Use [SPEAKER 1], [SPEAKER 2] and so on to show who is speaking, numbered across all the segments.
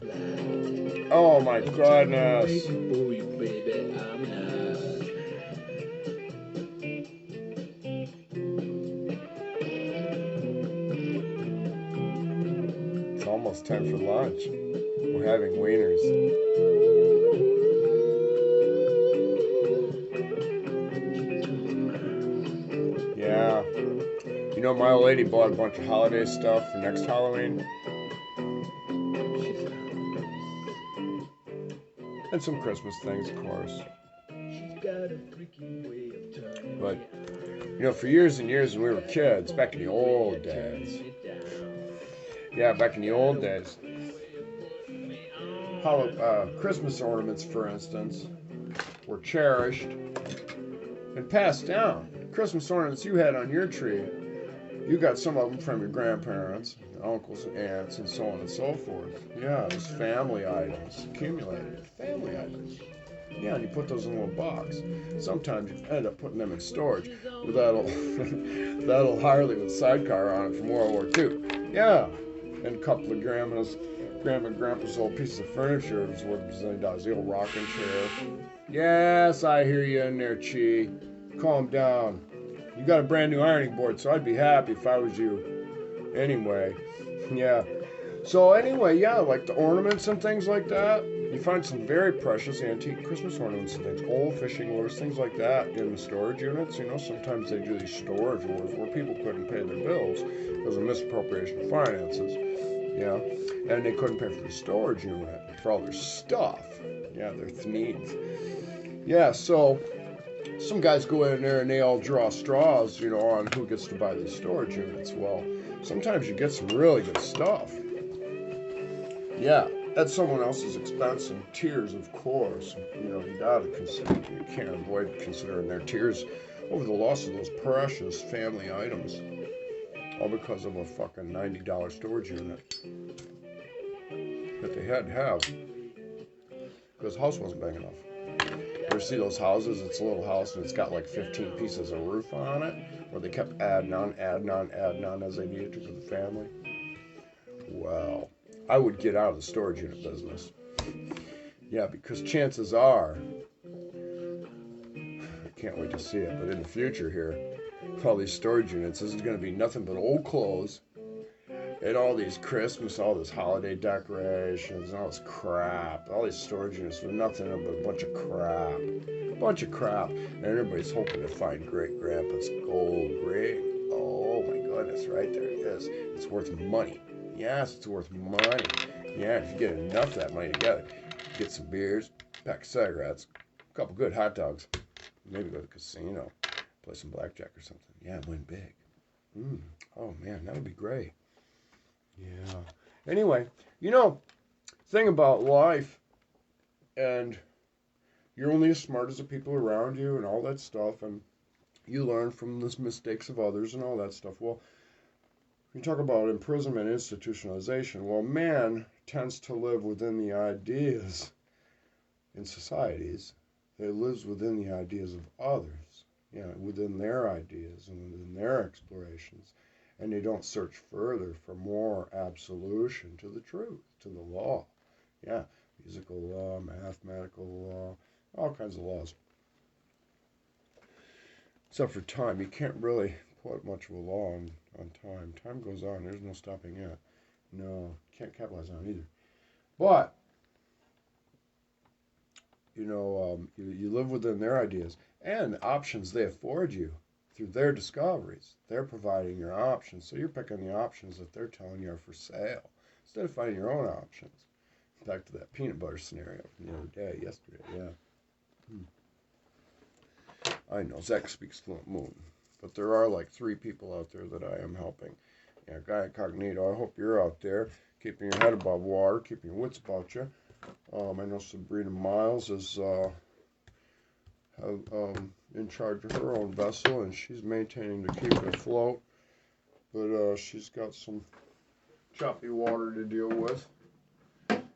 [SPEAKER 1] Oh my goodness. It's almost time for lunch. We're having wieners. Yeah. You know, my old lady bought a bunch of holiday stuff for next Halloween. And some Christmas things, of course. But, you know, for years and years when we were kids, back in the old days. Yeah, back in the old days. Christmas ornaments, for instance, were cherished and passed down. Christmas ornaments you had on your tree, you got some of them from your grandparents, uncles, aunts, and so on and so forth. Yeah, it was family items, accumulated family items. Yeah, and you put those in a little box. Sometimes you end up putting them in storage with that old, that old Harley with sidecar on it from World War II. Yeah, and a couple of grandma and grandpa's old pieces of furniture was worth a zillion dollars. The old rocking chair. Yes, I hear you in there, Chi. Calm down. You got a brand new ironing board, so I'd be happy if I was you. Anyway, yeah. So anyway, yeah, like the ornaments and things like that. You find some very precious antique Christmas ornaments and things, old fishing lures, things like that in the storage units. You know, sometimes they do these storage wars where people couldn't pay their bills because of misappropriation of finances. Yeah, and they couldn't pay for the storage unit for all their stuff. Yeah, their needs. Yeah, so some guys go in there and they all draw straws, you know, on who gets to buy these storage units. Well, sometimes you get some really good stuff. Yeah, at someone else's expense and tears, of course. You know, you gotta consider, you can't avoid considering their tears over the loss of those precious family items, all because of a fucking $90 storage unit that they had to have because the house wasn't big enough. You ever see those houses? It's a little house and it's got like 15 pieces of roof on it, where they kept adding on, adding on, adding on as they needed to for the family. Well, I would get out of the storage unit business. Yeah, because chances are, I can't wait to see it, but in the future here, with all these storage units, this is going to be nothing but old clothes and all these Christmas, all this holiday decorations, and all this crap. All these storage units with nothing but a bunch of crap. A bunch of crap. And everybody's hoping to find great grandpa's gold ring. Oh my goodness, right there it is. It's worth money. Yes, it's worth money. Yeah, if you get enough of that money together, get some beers, pack of cigarettes, a couple good hot dogs, maybe go to the casino, play some blackjack or something. Yeah, win big. Oh man, that would be great. Yeah. Anyway, you know, thing about life, and you're only as smart as the people around you and all that stuff, and you learn from the mistakes of others and all that stuff. Well, you talk about imprisonment, institutionalization. Well, man tends to live within the ideas in societies. It lives within the ideas of others, within their ideas and within their explorations. And they don't search further for more absolution to the truth, to the law. Yeah, musical law, mathematical law, all kinds of laws. Except for time. You can't really put much of a law on time. Time goes on. There's no stopping it. No, can't capitalize on it either. But, you live within their ideas and the options they afford you through their discoveries. They're providing your options. So you're picking the options that they're telling you are for sale instead of finding your own options. Back to that peanut butter scenario from the other day, yesterday, yeah. I know Zach speaks fluent Moon, but there are like three people out there that I am helping. Yeah, Guy Incognito, I hope you're out there, keeping your head above water, keeping your wits about you. I know Sabrina Miles is in charge of her own vessel, and she's maintaining to keep it afloat. But she's got some choppy water to deal with.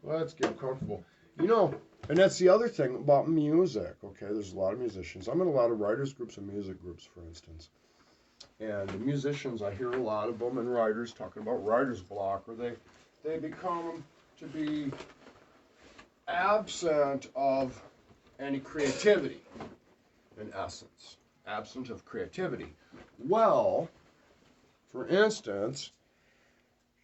[SPEAKER 1] Let's get comfortable. You know, and that's the other thing about music, okay? There's a lot of musicians. I'm in a lot of writers groups and music groups, for instance. And the musicians, I hear a lot of them and writers talking about writer's block, or they become to be absent of any creativity, in essence. Absent of creativity. Well, for instance,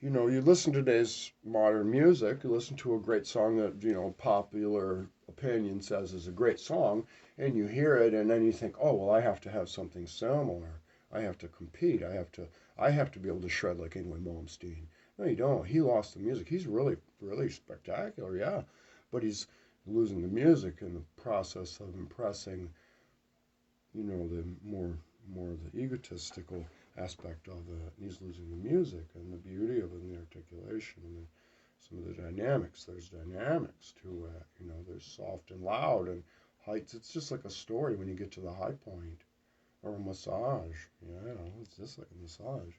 [SPEAKER 1] you know, you listen to today's modern music, you listen to a great song that, you know, popular opinion says is a great song, and you hear it, and then you think, oh, well, I have to have something similar. I have to compete. I have to be able to shred like Ingrid Malmsteen. No, you don't. He lost the music. He's really, really spectacular, yeah. But he's losing the music in the process of impressing, you know, the more the egotistical aspect of it. And he's losing the music and the beauty of it and the articulation and some of the dynamics. There's dynamics to it. You know, there's soft and loud and heights. It's just like a story when you get to the high point. Or a massage. Yeah, it's just like a massage.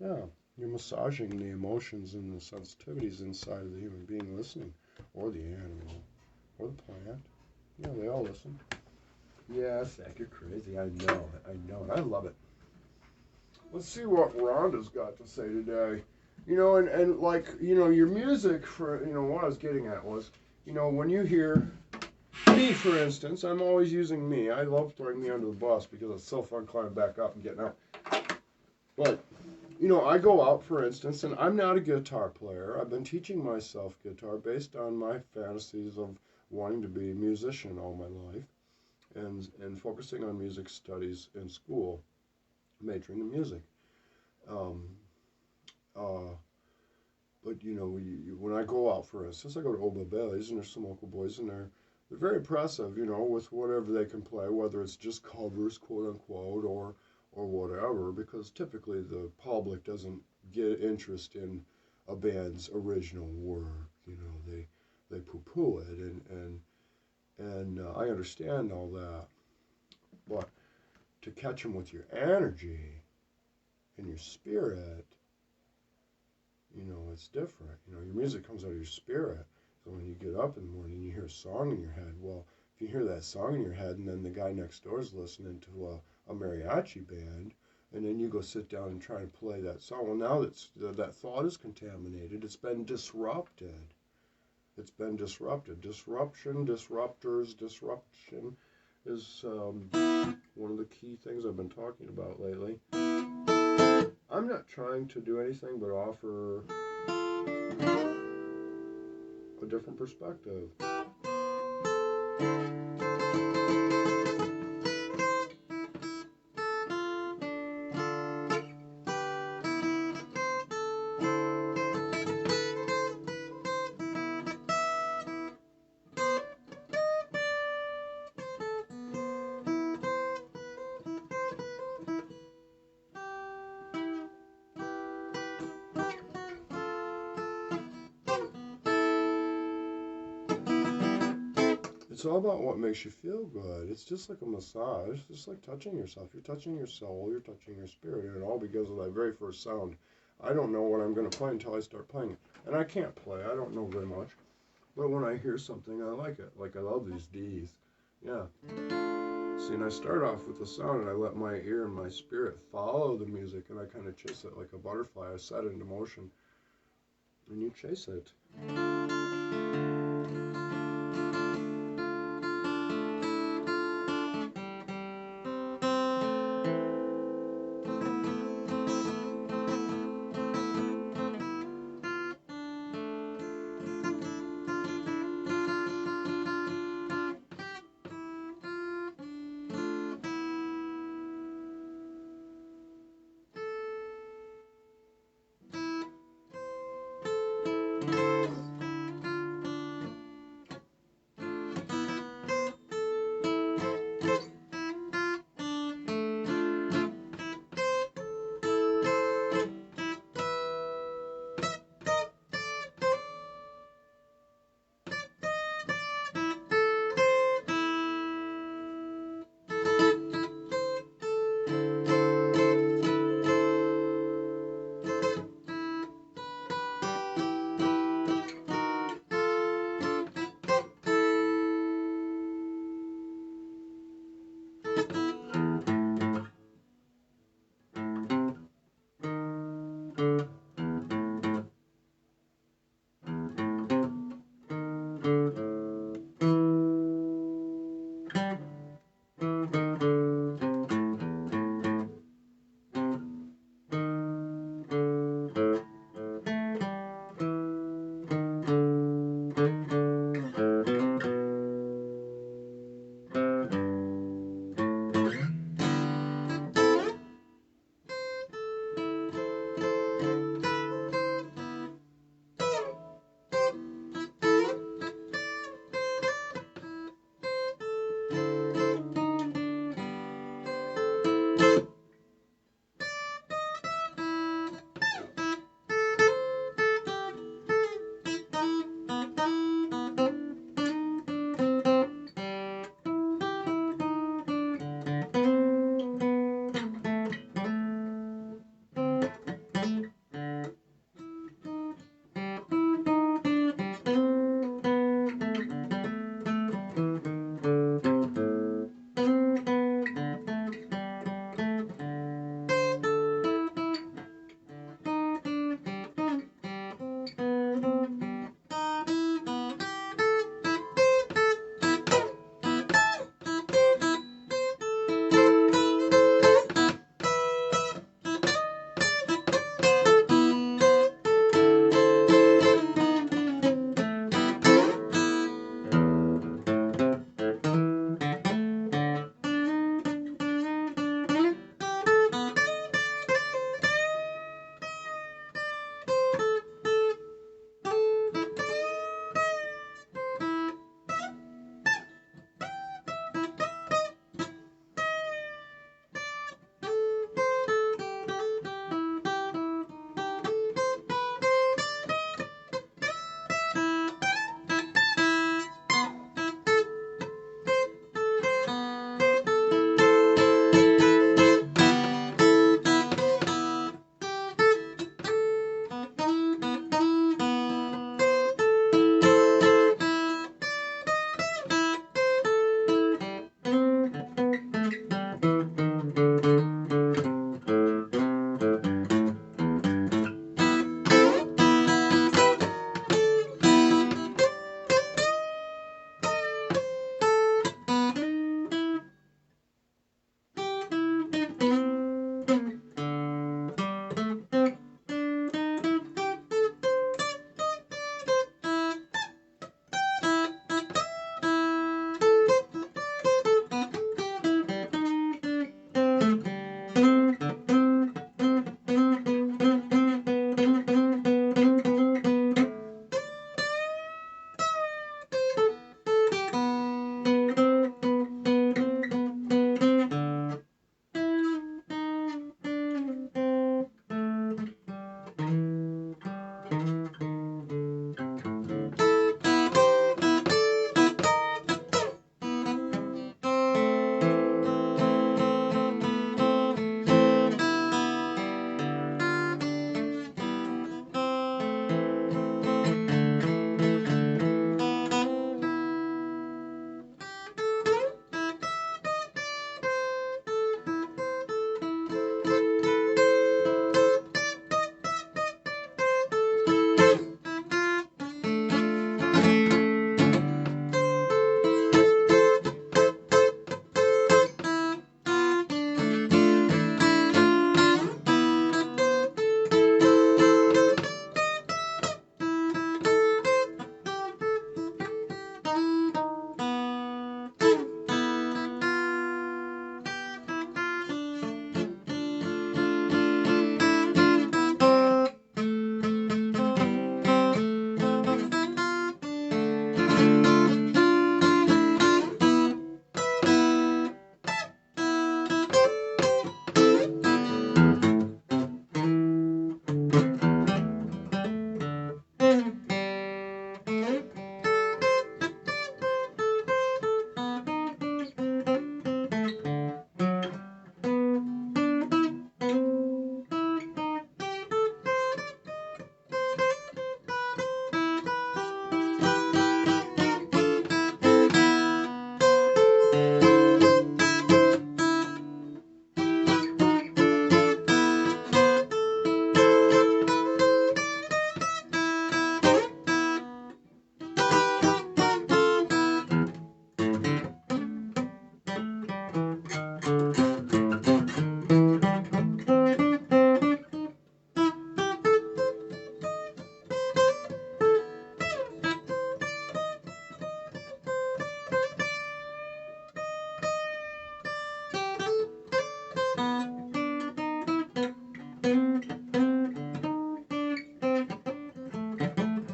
[SPEAKER 1] Yeah, you're massaging the emotions and the sensitivities inside of the human being listening. Or the animal. Or the plant. Yeah, they all listen. Yeah, Zach, you're crazy. I know it. I love it. Let's see what Rhonda's got to say today. You know, and like, you know, your music for, you know, what I was getting at was, you know, when you hear me, for instance, I'm always using me. I love throwing me under the bus because it's so fun climbing back up and getting out. But, you know, I go out, for instance, and I'm not a guitar player. I've been teaching myself guitar based on my fantasies of wanting to be a musician all my life and focusing on music studies in school, majoring in music. But, you know, when I go out, for instance, I go to Oba Bailey's, and there's some local boys in there. They're very impressive, you know, with whatever they can play, whether it's just covers, quote unquote, or whatever, because typically the public doesn't get interest in a band's original work. You know, they poo-poo it, and I understand all that, but to catch them with your energy and your spirit, you know, it's different. You know, your music comes out of your spirit. So when you get up in the morning and you hear a song in your head, well, if you hear that song in your head and then the guy next door is listening to a mariachi band, and then you go sit down and try to play that song, well, now that thought is contaminated. It's been disrupted. It's been disrupted. Disruption, disruptors, disruption is one of the key things I've been talking about lately. I'm not trying to do anything but offer a different perspective. It's all about what makes you feel good. It's just like a massage. It's just like touching yourself. You're touching your soul. You're touching your spirit. And it all begins with that very first sound. I don't know what I'm going to play until I start playing it. And I can't play. I don't know very much. But when I hear something, I like it. Like I love these D's. Yeah. See, and I start off with the sound, and I let my ear and my spirit follow the music, and I kind of chase it like a butterfly. I set it into motion. And you chase it.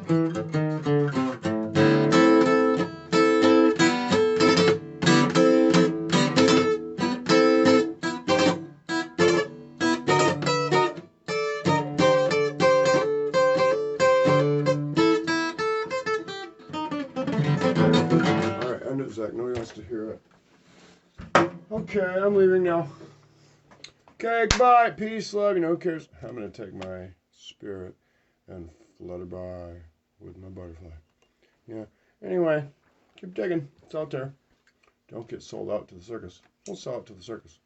[SPEAKER 1] Alright, end it, Zach. Nobody wants to hear it. Okay, I'm leaving now. Okay, goodbye. Peace, love. You know, who cares? I'm going to take my spirit and flutter by with my butterfly. Yeah. Anyway, keep digging. It's out there. Don't get sold out to the circus. Don't sell it to the circus.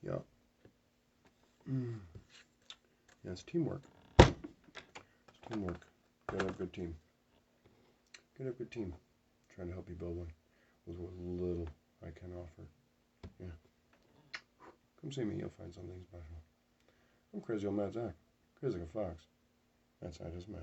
[SPEAKER 1] Yeah. Yeah, it's teamwork. It's teamwork. Gotta have a good team. Gotta have a good team. Trying to help you build one with what little I can offer. Yeah. Come see me. You'll find something special. I'm Crazy Old Mad Zach. Crazy like a fox. That's I just mad.